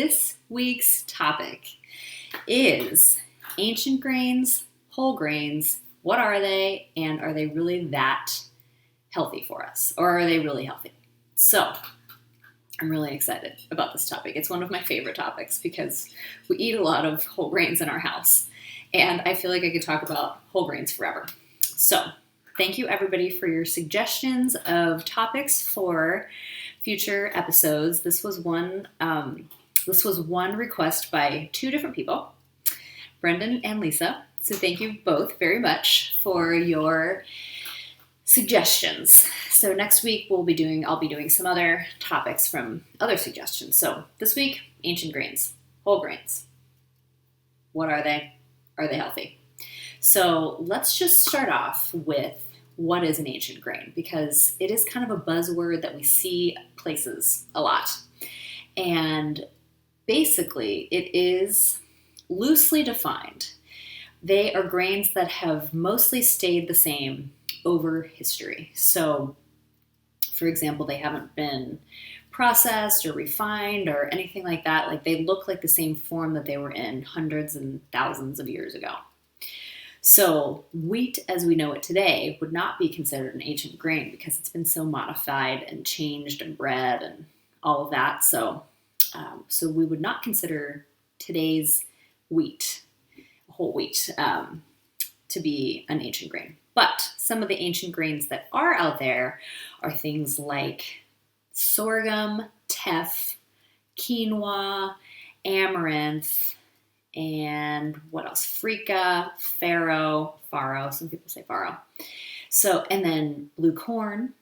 this week's topic is ancient grains, whole grains. What are they, and are they really that healthy for us, or are they really healthy? So I'm really excited about this topic. It's one of my favorite topics because we eat a lot of whole grains in our house, and I feel like I could talk about whole grains forever. So thank you everybody for your suggestions of topics for future episodes. This was one request by two different people, Brendan and Lisa. So thank you both very much for your suggestions. So next week I'll be doing some other topics from other suggestions. So this week, ancient grains, whole grains. What are they? Are they healthy? So let's just start off with what is an ancient grain, because it is kind of a buzzword that we see places a lot. And basically it is loosely defined. They are grains that have mostly stayed the same over history. So, for example, they haven't been processed or refined or anything like that. Like, they look like the same form that they were in hundreds and thousands of years ago. So wheat as we know it today would not be considered an ancient grain because it's been so modified and changed and bred and all of that. So we would not consider today's wheat, whole wheat, to be an ancient grain. But some of the ancient grains that are out there are things like sorghum, teff, quinoa, amaranth, and what else? Frica, farro, some people say farro. So, and then blue corn,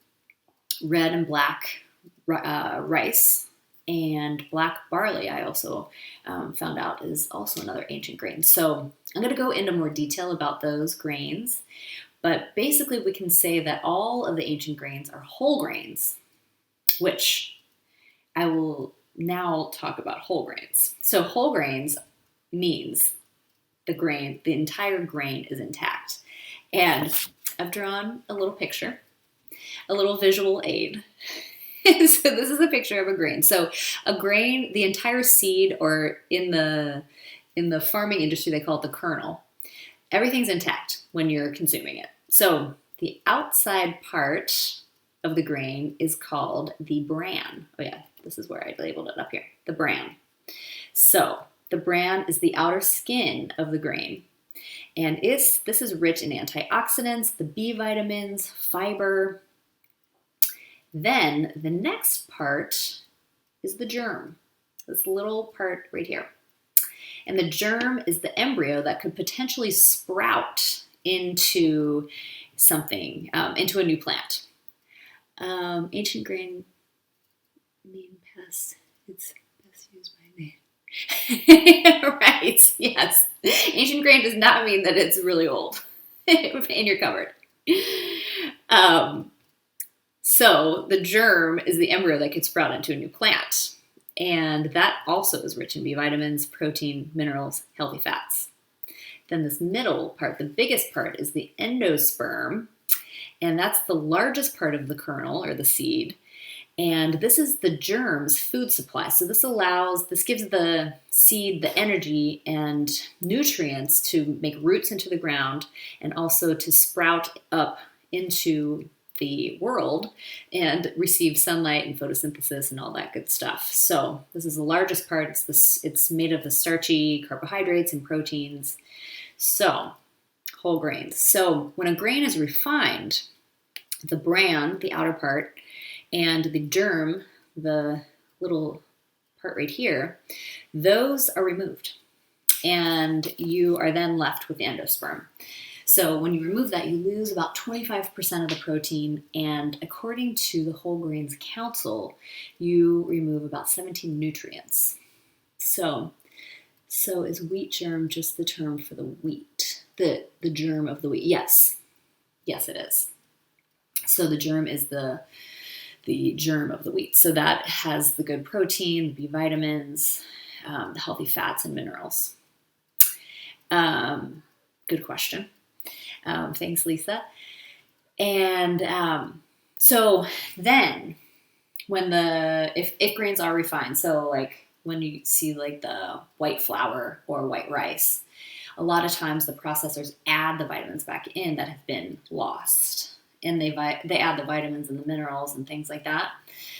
red and black rice, and black barley, I also found out is also another ancient grain. So I'm going to go into more detail about those grains, but basically we can say that all of the ancient grains are whole grains, which I will now talk about whole grains. So whole grains means the entire grain is intact. And I've drawn a little picture, a little visual aid. So this is a picture of a grain. So a grain, the entire seed, or in the farming industry, they call it the kernel. Everything's intact when you're consuming it. So the outside part of the grain is called the bran. Oh yeah, this is where I labeled it up here, the bran. So the bran is the outer skin of the grain, and this is rich in antioxidants, the B vitamins, fiber. Then the next part is the germ, this little part right here. And the germ is the embryo that could potentially sprout into something, into a new plant. Ancient grain name past, it's best used by name. Right, yes. Ancient grain does not mean that it's really old in your cupboard. So the germ is the embryo that could sprout into a new plant. And that also is rich in B vitamins, protein, minerals, healthy fats. Then this middle part, the biggest part, is the endosperm. And that's the largest part of the kernel or the seed. And this is the germ's food supply. So this gives the seed the energy and nutrients to make roots into the ground and also to sprout up into the world and receive sunlight and photosynthesis and all that good stuff. So this is the largest part. It's made of the starchy carbohydrates and proteins. So whole grains. So when a grain is refined, the bran, the outer part, and the germ, the little part right here, those are removed. And you are then left with the endosperm. So when you remove that, you lose about 25% of the protein. And according to the Whole Grains Council, you remove about 17 nutrients. So is wheat germ just the term for the wheat? The germ of the wheat? Yes. Yes, it is. So the germ is the germ of the wheat. So that has the good protein, the B vitamins, the healthy fats and minerals. Good question. Thanks, Lisa. And so then when if grains are refined, so like when you see like the white flour or white rice, a lot of times the processors add the vitamins back in that have been lost. And they add the vitamins and the minerals and things like that.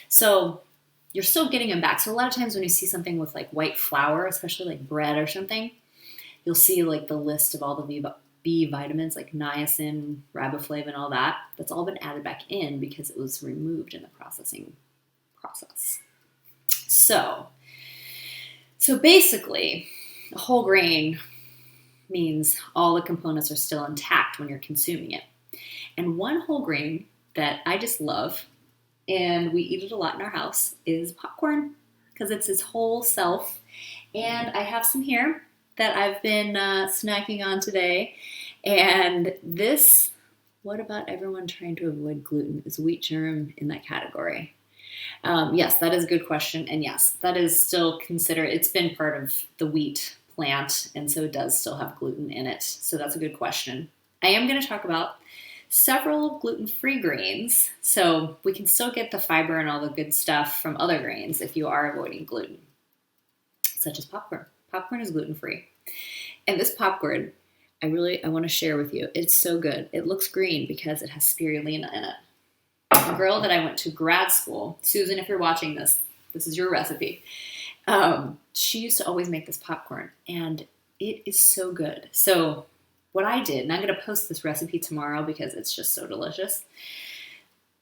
So you're still getting them back. So a lot of times when you see something with like white flour, especially like bread or something, you'll see like the list of all the B vitamins like niacin, riboflavin, all that. That's all been added back in because it was removed in the processing process. So basically, a whole grain means all the components are still intact when you're consuming it. And one whole grain that I just love, and we eat it a lot in our house, is popcorn, because it's its whole self. And I have some here that I've been snacking on today. And this, what about everyone trying to avoid gluten? Is wheat germ in that category? Yes, that is a good question. And yes, that is still considered, it's been part of the wheat plant, and so it does still have gluten in it. So that's a good question. I am going to talk about several gluten-free grains, so we can still get the fiber and all the good stuff from other grains if you are avoiding gluten, such as popcorn. Popcorn is gluten-free. And this popcorn, I want to share with you. It's so good. It looks green because it has spirulina in it. The girl that I went to grad school, Susan, if you're watching this, this is your recipe. She used to always make this popcorn, and it is so good. So what I did, and I'm going to post this recipe tomorrow because it's just so delicious.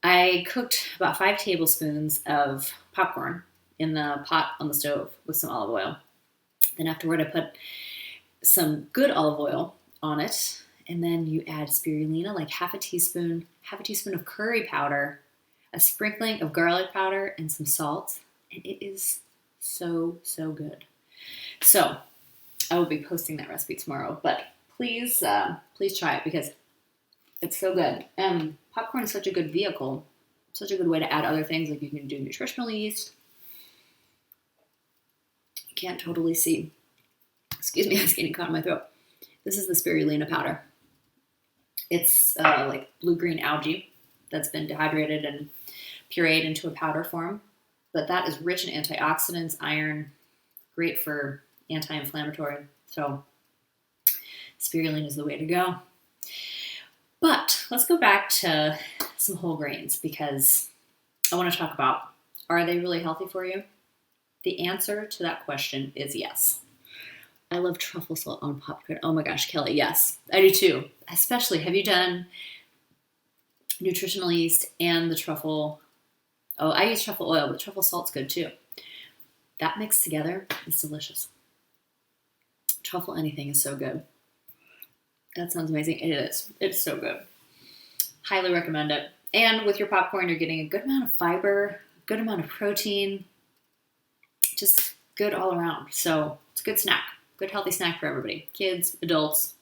I cooked about 5 tablespoons of popcorn in the pot on the stove with some olive oil. Then afterward, I put some good olive oil on it, and then you add spirulina, like half a teaspoon of curry powder, a sprinkling of garlic powder, and some salt, and it is so, so good. So I will be posting that recipe tomorrow, but please try it because it's so good. And popcorn is such a good vehicle, such a good way to add other things. Like you can do nutritional yeast. You can't totally see. Excuse me, I was getting caught in my throat. This is the spirulina powder. It's like blue-green algae that's been dehydrated and pureed into a powder form. But that is rich in antioxidants, iron, great for anti-inflammatory. So spirulina is the way to go. But let's go back to some whole grains because I want to talk about, are they really healthy for you? The answer to that question is yes. I love truffle salt on popcorn. Oh my gosh, Kelly, yes. I do too. Especially, have you done nutritional yeast and the truffle? Oh, I use truffle oil, but truffle salt's good too. That mixed together is delicious. Truffle anything is so good. That sounds amazing. It is. It's so good. Highly recommend it. And with your popcorn, you're getting a good amount of fiber, a good amount of protein, just good all around. So it's a good snack, good healthy snack for everybody, kids, adults.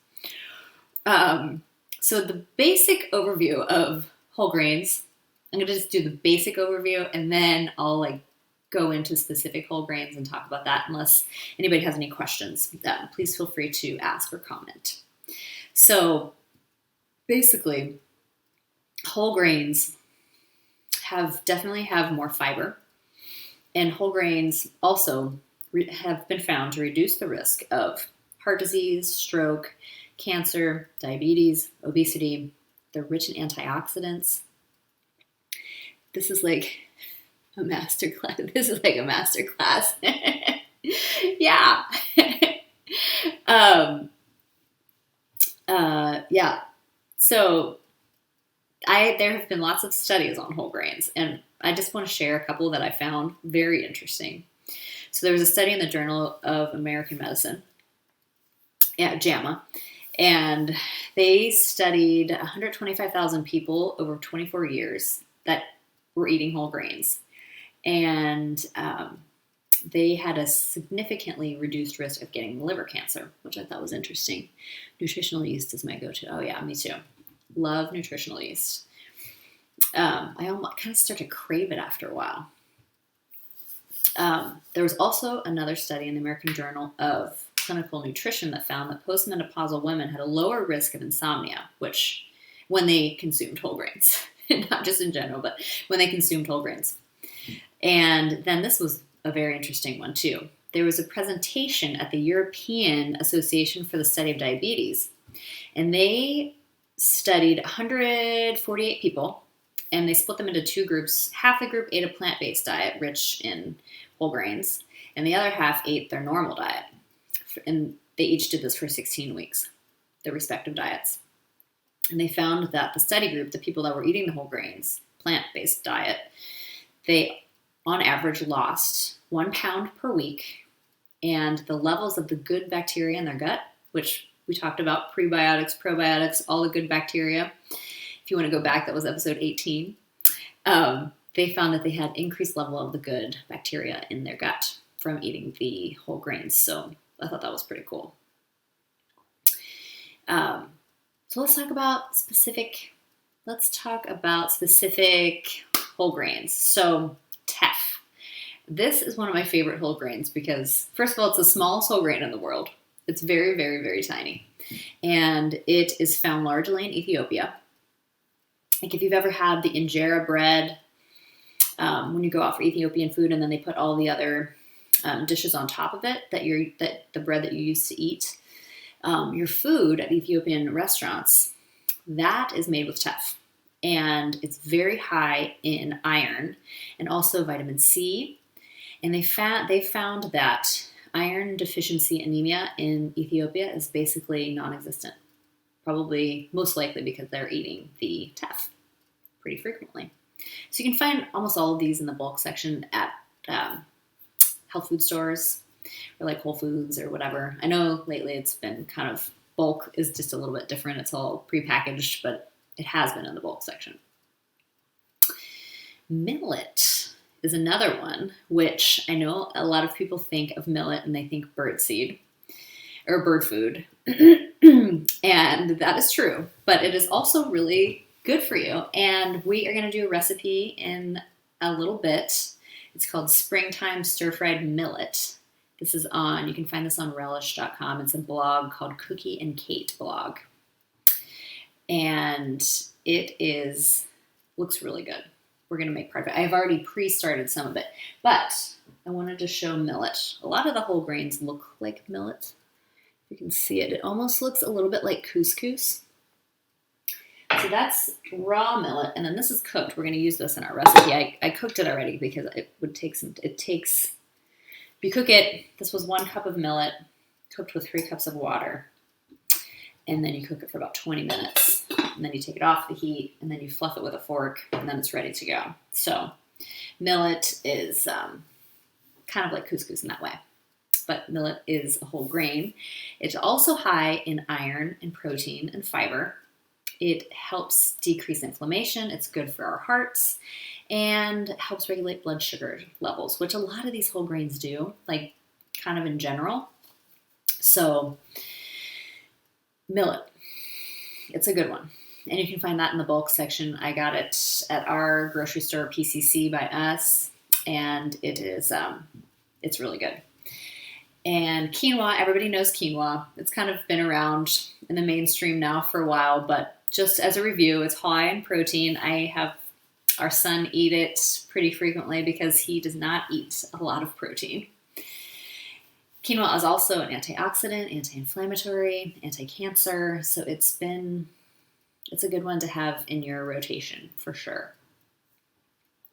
So the basic overview of whole grains, I'm going to just do the basic overview and then I'll go into specific whole grains and talk about that unless anybody has any questions. Please feel free to ask or comment. So basically, whole grains definitely have more fiber, and whole grains also have been found to reduce the risk of heart disease, stroke, cancer, diabetes, obesity. They're rich in antioxidants. This is like a master class. This is like a master class. Yeah. Yeah. So there have been lots of studies on whole grains, and I just want to share a couple that I found very interesting. So there was a study in the Journal of American Medicine, JAMA, and they studied 125,000 people over 24 years that were eating whole grains. And they had a significantly reduced risk of getting liver cancer, which I thought was interesting. Nutritional yeast is my go-to. Oh yeah, me too. Love nutritional yeast. I almost kind of start to crave it after a while. There was also another study in the American Journal of Clinical Nutrition that found that postmenopausal women had a lower risk of insomnia, which when they consumed whole grains, not just in general, but when they consumed whole grains. And then this was a very interesting one too. there was a presentation at the European Association for the Study of Diabetes, and they studied 148 people, and they split them into two groups. Half the group ate a plant-based diet rich in whole grains, and the other half ate their normal diet. And they each did this for 16 weeks, their respective diets. And they found that the study group, the people that were eating the whole grains, plant-based diet, they on average lost 1 pound per week, and the levels of the good bacteria in their gut, which we talked about, prebiotics, probiotics, all the good bacteria. If you want to go back, that was episode 18. They found that they had increased level of the good bacteria in their gut from eating the whole grains. So I thought that was pretty cool. So let's talk about specific whole grains. So teff. This is one of my favorite whole grains because, first of all, it's the smallest whole grain in the world. It's very, very, very tiny. And it is found largely in Ethiopia. Like if you've ever had the injera bread, when you go out for Ethiopian food and then they put all the other dishes on top of it, that the bread that you used to eat, your food at Ethiopian restaurants, that is made with teff. And it's very high in iron and also vitamin C. And they found that iron deficiency anemia in Ethiopia is basically non-existent. Probably most likely because they're eating the teff pretty frequently. So you can find almost all of these in the bulk section at health food stores or like Whole Foods or whatever. I know lately it's been kind of, bulk is just a little bit different. It's all prepackaged, but it has been in the bulk section. Millet is another one, which I know a lot of people think of millet and they think bird seed or bird food. And that is true, but it is also really good for you. And we are going to do a recipe in a little bit. It's called Springtime Stir-Fried Millet. You can find this on relish.com. It's a blog called Cookie and Kate blog. And it looks really good. We're going to make part of it. I've already pre-started some of it, but I wanted to show millet. A lot of the whole grains look like millet. You can see it. It almost looks a little bit like couscous. So that's raw millet, and then this is cooked. We're going to use this in our recipe. I cooked it already because if you cook it, this was 1 cup of millet cooked with 3 cups of water, and then you cook it for about 20 minutes, and then you take it off the heat, and then you fluff it with a fork, and then it's ready to go. So millet is kind of like couscous in that way. But millet is a whole grain. It's also high in iron and protein and fiber. It helps decrease inflammation. It's good for our hearts and helps regulate blood sugar levels, which a lot of these whole grains do, like kind of in general. So millet, it's a good one. And you can find that in the bulk section. I got it at our grocery store, PCC by us, and it's really good. And quinoa, everybody knows quinoa. It's kind of been around in the mainstream now for a while, but just as a review, it's high in protein. I have our son eat it pretty frequently because he does not eat a lot of protein. Quinoa is also an antioxidant, anti-inflammatory, anti-cancer, so it's a good one to have in your rotation for sure.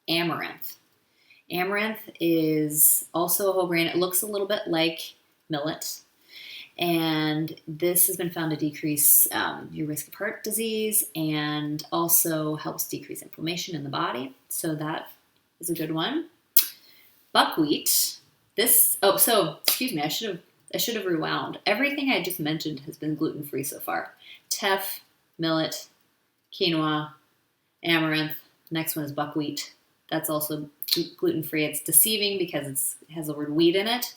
Amaranth. Amaranth is also a whole grain. It looks a little bit like millet, and this has been found to decrease your risk of heart disease and also helps decrease inflammation in the body. So that is a good one. Buckwheat. Excuse me, I should have rewound. Everything I just mentioned has been gluten-free so far. Teff, millet, quinoa, amaranth. Next one is buckwheat. That's also gluten-free. It's deceiving because it has the word wheat in it,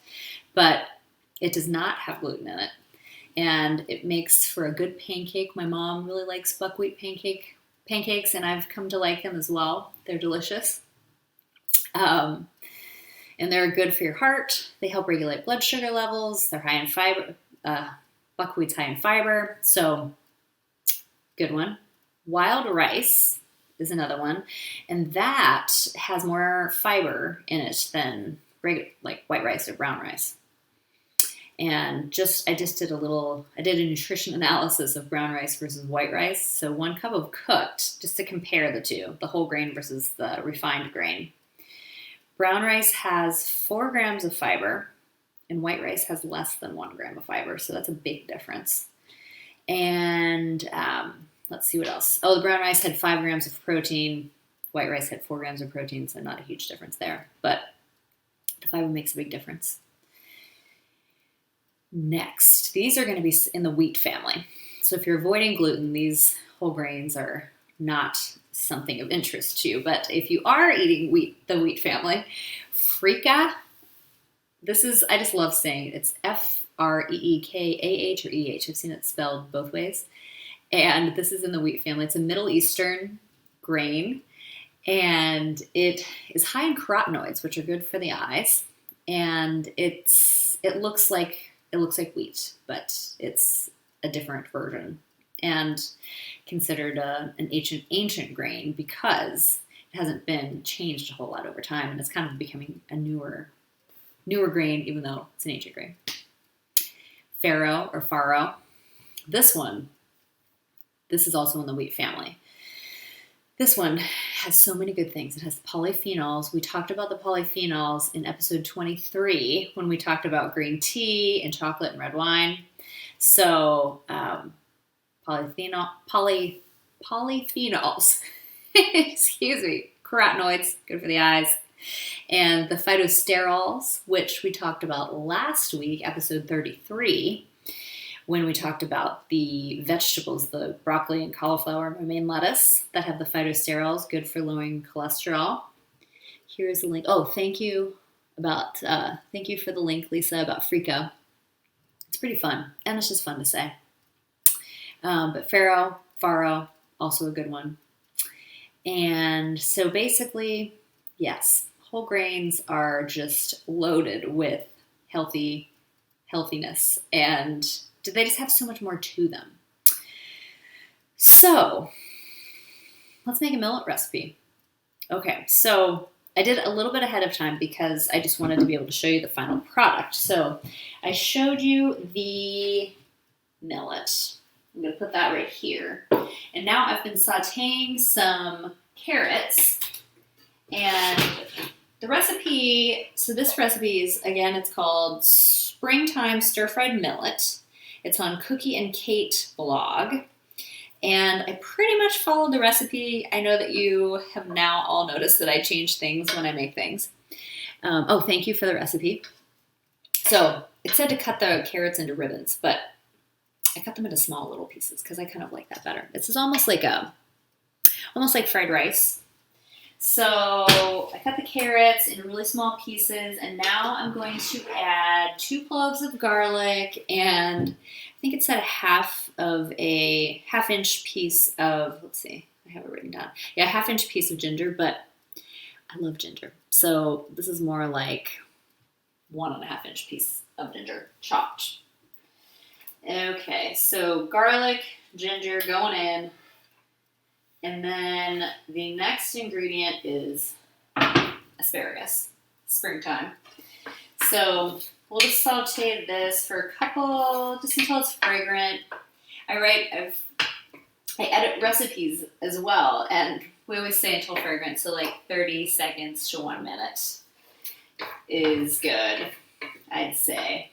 but it does not have gluten in it. And it makes for a good pancake. My mom really likes buckwheat pancakes, and I've come to like them as well. They're delicious. And they're good for your heart. They help regulate blood sugar levels. They're high in fiber. Buckwheat's high in fiber, so good one. Wild rice is another one, and that has more fiber in it than regular, like white rice or brown rice. And I did a nutrition analysis of brown rice versus white rice. So 1 cup of cooked, just to compare the two, the whole grain versus the refined grain. Brown rice has 4 grams of fiber, and white rice has less than 1 gram of fiber. So that's a big difference. And let's see what else. Oh, the brown rice had 5 grams of protein. White rice had 4 grams of protein, so not a huge difference there. But the fiber makes a big difference. Next, these are going to be in the wheat family. So if you're avoiding gluten, these whole grains are not something of interest to you. But if you are eating the wheat family, Frica, I just love saying it. It's Freekah or EH. I've seen it spelled both ways. And this is in the wheat family. It's a Middle Eastern grain. And it is high in carotenoids, which are good for the eyes. And it looks like wheat, but it's a different version and considered an ancient grain because it hasn't been changed a whole lot over time, and it's kind of becoming a newer grain, even though it's an ancient grain. Farro or farro. This is also in the wheat family. This one has so many good things. It has polyphenols. We talked about the polyphenols in episode 23 when we talked about green tea and chocolate and red wine. So polyphenols, excuse me, carotenoids, good for the eyes. And the phytosterols, which we talked about last week, episode 33, when we talked about the vegetables, the broccoli and cauliflower and romaine lettuce that have the phytosterols, good for lowering cholesterol. Here's the link. Oh, thank you for the link, Lisa, about Frica. It's pretty fun, and it's just fun to say. But farro, also a good one. And so basically, yes, whole grains are just loaded with healthiness, and they just have so much more to them. So let's make a millet recipe. Okay, so I did a little bit ahead of time because I just wanted to be able to show you the final product. So I showed you the millet. I'm going to put that right here. And now I've been sauteing some carrots. And the recipe, so this recipe is, again, it's called Springtime Stir-Fried Millet. It's on Cookie and Kate blog. And I pretty much followed the recipe. I know that you have now all noticed that I change things when I make things. Thank you for the recipe. So it said to cut the carrots into ribbons, but I cut them into small little pieces because I kind of like that better. This is almost like fried rice. So I cut the carrots into really small pieces, and now I'm going to add 2 cloves of garlic, and I think it said a half-inch piece of, let's see, I have it written down. Yeah, a half-inch piece of ginger, but I love ginger. So this is more like 1.5-inch piece of ginger chopped. Okay, so garlic, ginger going in. And then the next ingredient is asparagus, springtime. So we'll just saute this for a couple, just until it's fragrant. I edit recipes as well, and we always say until fragrant, so like 30 seconds to 1 minute is good, I'd say.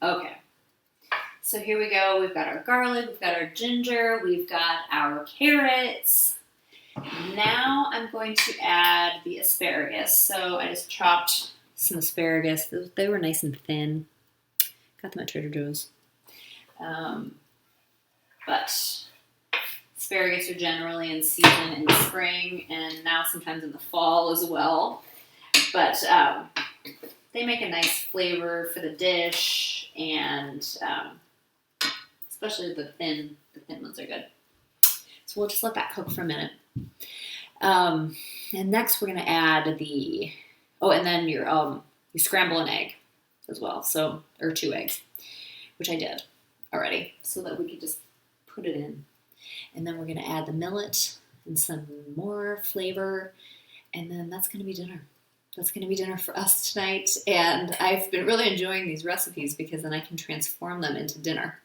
Okay. So here we go. We've got our garlic, we've got our ginger, we've got our carrots. Now I'm going to add the asparagus. So I just chopped some asparagus. They were nice and thin. Got them at Trader Joe's. But asparagus are generally in season in the spring and now sometimes in the fall as well. But they make a nice flavor for the dish, and especially the thin ones are good. So we'll just let that cook for a minute. And next we're going to add and then you scramble an egg as well. So, or 2 eggs, which I did already, so that we could just put it in. And then we're going to add the millet and some more flavor. And then that's going to be dinner. that's going to be dinner for us tonight. And I've been really enjoying these recipes because then I can transform them into dinner.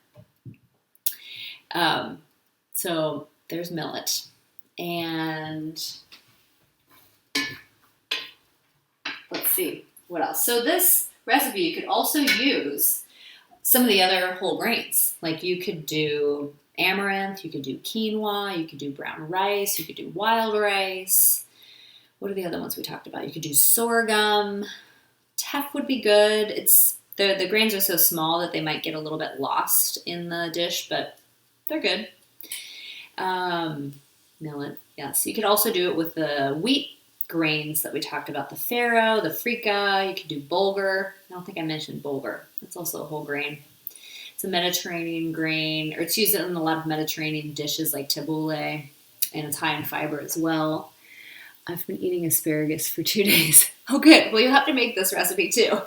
So there's millet. And let's see what else. So this recipe, you could also use some of the other whole grains. Like you could do amaranth, you could do quinoa, you could do brown rice, you could do wild rice. What are the other ones we talked about? You could do sorghum. Teff would be good. The grains are so small that they might get a little bit lost in the dish, but they're good. Millet, yes. You could also do it with the wheat grains that we talked about, the farro, the Frica. You could do bulgur. I don't think I mentioned bulgur. That's also a whole grain. It's a Mediterranean grain, or it's used in a lot of Mediterranean dishes like tabbouleh, and it's high in fiber as well. I've been eating asparagus for 2 days. Oh, good. Well, you'll have to make this recipe too.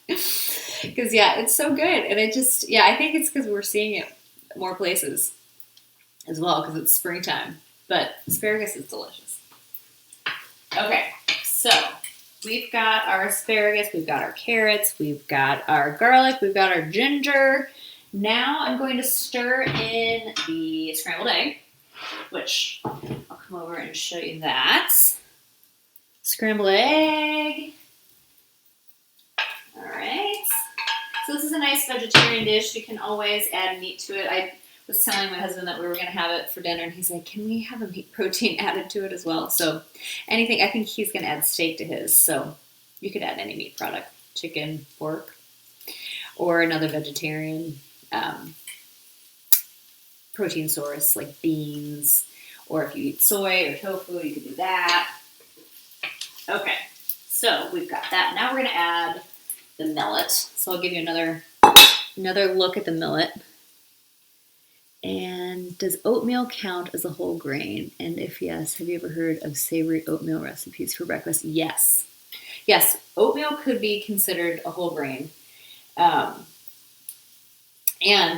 Because, yeah, it's so good. And I think it's because we're seeing it more places as well because it's springtime. But asparagus is delicious. Okay, so we've got our asparagus, we've got our carrots, we've got our garlic, we've got our ginger. Now I'm going to stir in the scrambled egg, which I'll come over and show you that. Scrambled egg. All right. So this is a nice vegetarian dish. You can always add meat to it. I was telling my husband that we were going to have it for dinner, and he's like, can we have a meat protein added to it as well? So anything, I think he's going to add steak to his. So you could add any meat product, chicken, pork, or another vegetarian protein source like beans, or if you eat soy or tofu, you could do that. Okay, so we've got that. Now we're going to add the millet. So I'll give you another look at the millet. And does oatmeal count as a whole grain? And if yes, have you ever heard of savory oatmeal recipes for breakfast? Yes. Yes, oatmeal could be considered a whole grain. And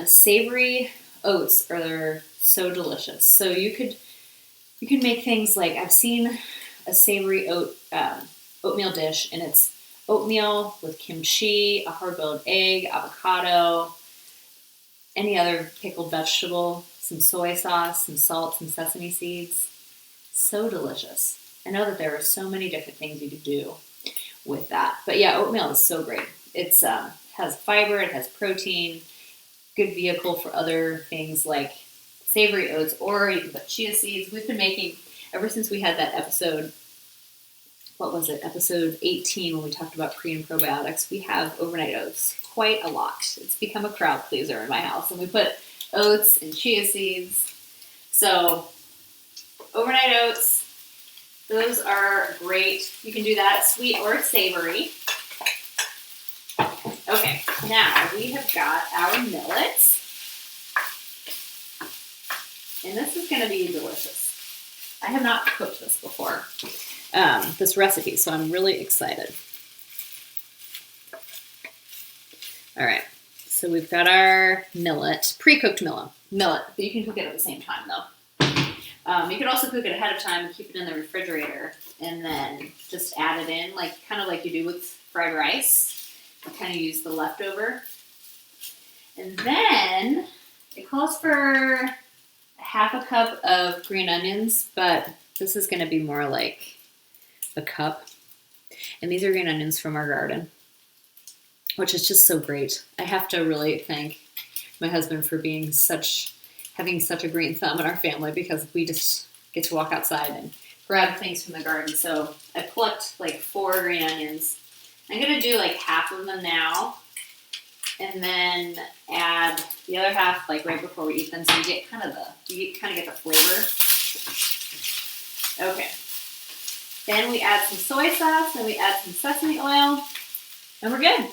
savory oats are so delicious. So you could make things like, I've seen a savory oatmeal dish, and it's oatmeal with kimchi, a hard-boiled egg, avocado, any other pickled vegetable, some soy sauce, some salt, some sesame seeds. So delicious. I know that there are so many different things you could do with that. But yeah, oatmeal is so great. It's has fiber, it has protein, good vehicle for other things like savory oats, or you can put chia seeds. We've been making, ever since we had that episode, what was it, episode 18, when we talked about pre and probiotics, we have overnight oats quite a lot. It's become a crowd pleaser in my house, and we put oats and chia seeds. So overnight oats, those are great. You can do that sweet or savory. Okay, now we have got our millet, and this is going to be delicious. I have not cooked this before, this recipe, so I'm really excited. All right, so we've got our millet, pre-cooked millet, but you can cook it at the same time though. You could also cook it ahead of time and keep it in the refrigerator, and then just add it in, kind of like you do with fried rice. You kind of use the leftover. And then it calls for half a cup of green onions, but this is going to be more like a cup. And these are green onions from our garden, which is just so great. I have to really thank my husband for having such a green thumb in our family, because we just get to walk outside and grab things from the garden. So I plucked 4 green onions. I'm going to do half of them now, and then add the other half right before we eat them, so you get kind of get the flavor. Okay. Then we add some soy sauce, then we add some sesame oil, and we're good.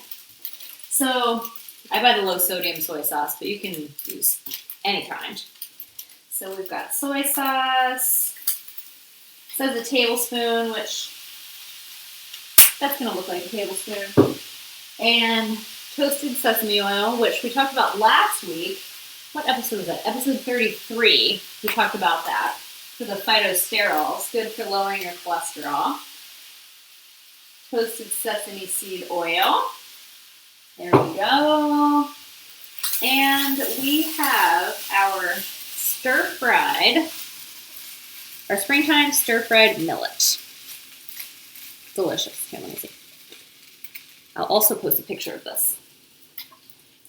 So I buy the low sodium soy sauce, but you can use any kind. So we've got soy sauce. It says a tablespoon, which that's going to look like a tablespoon. And toasted sesame oil, which we talked about last week. What episode was that? Episode 33. We talked about that. For the phytosterols, good for lowering your cholesterol. toasted sesame seed oil. There we go. And we have our springtime stir-fried millet. Delicious. Here, let me see. I'll also post a picture of this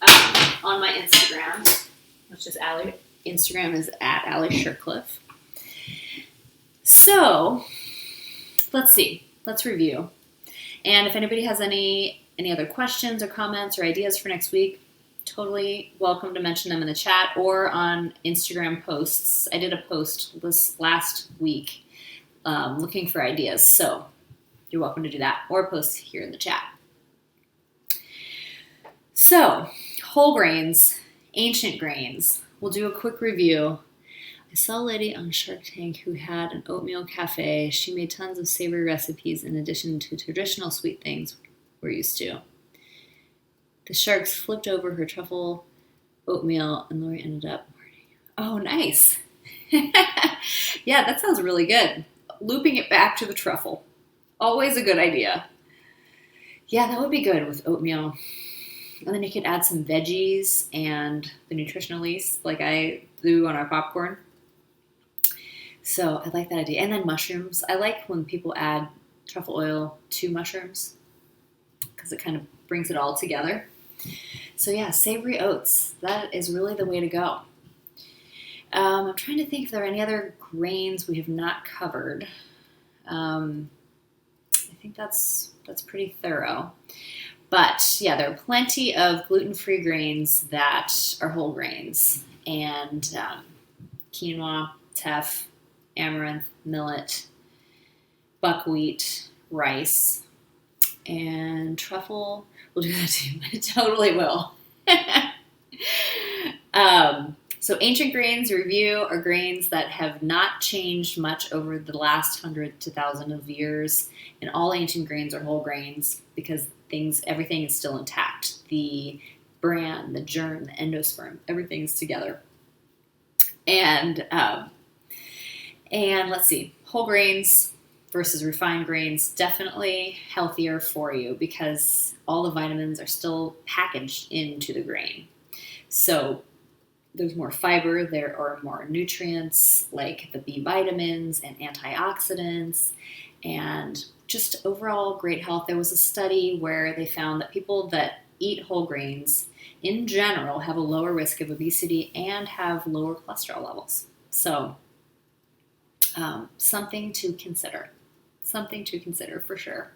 on my Instagram, which is Alli. Instagram is at Alli Shercliffe. So, let's see. Let's review. And if anybody has any other questions or comments or ideas for next week, totally welcome to mention them in the chat or on Instagram posts. I did a post this last week looking for ideas, so you're welcome to do that or post here in the chat. So, whole grains, ancient grains. We'll do a quick review. I saw a lady on Shark Tank who had an oatmeal cafe. She made tons of savory recipes in addition to traditional sweet things we're used to. The sharks flipped over her truffle oatmeal and Lori ended up partying. Oh, nice. Yeah, that sounds really good. Looping it back to the truffle. Always a good idea. Yeah, that would be good with oatmeal. And then you could add some veggies and the nutritional yeast like I do on our popcorn. So I like that idea. And then mushrooms. I like when people add truffle oil to mushrooms because it kind of brings it all together. So yeah, savory oats. That is really the way to go. I'm trying to think if there are any other grains we have not covered. I think that's pretty thorough. But yeah, there are plenty of gluten-free grains that are whole grains. And quinoa, teff, amaranth, millet, buckwheat, rice, and truffle. We'll do that too. I totally will. So ancient grains review are grains that have not changed much over the last 100 to 1,000 of years. And all ancient grains are whole grains because everything is still intact. The bran, the germ, the endosperm, everything is together. And let's see, whole grains versus refined grains, definitely healthier for you because all the vitamins are still packaged into the grain. So there's more fiber, there are more nutrients like the B vitamins and antioxidants and just overall great health. There was a study where they found that people that eat whole grains in general have a lower risk of obesity and have lower cholesterol levels. So something to consider for sure.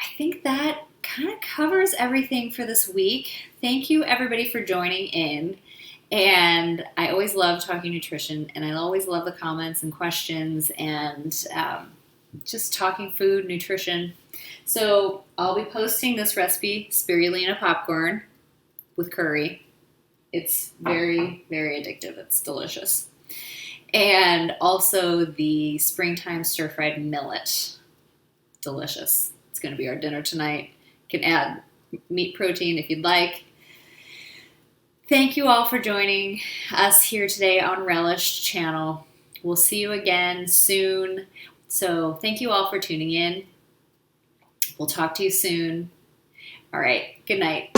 I think that kind of covers everything for this week. Thank you everybody for joining in. And I always love talking nutrition and I always love the comments and questions and just talking food, nutrition. So I'll be posting this recipe, spirulina popcorn with curry. It's very, very addictive. It's delicious. And also the springtime stir-fried millet. Delicious. It's going to be our dinner tonight. You can add meat protein if you'd like. Thank you all for joining us here today on Relish channel. We'll see you again soon. So thank you all for tuning in. We'll talk to you soon. All right. Good night.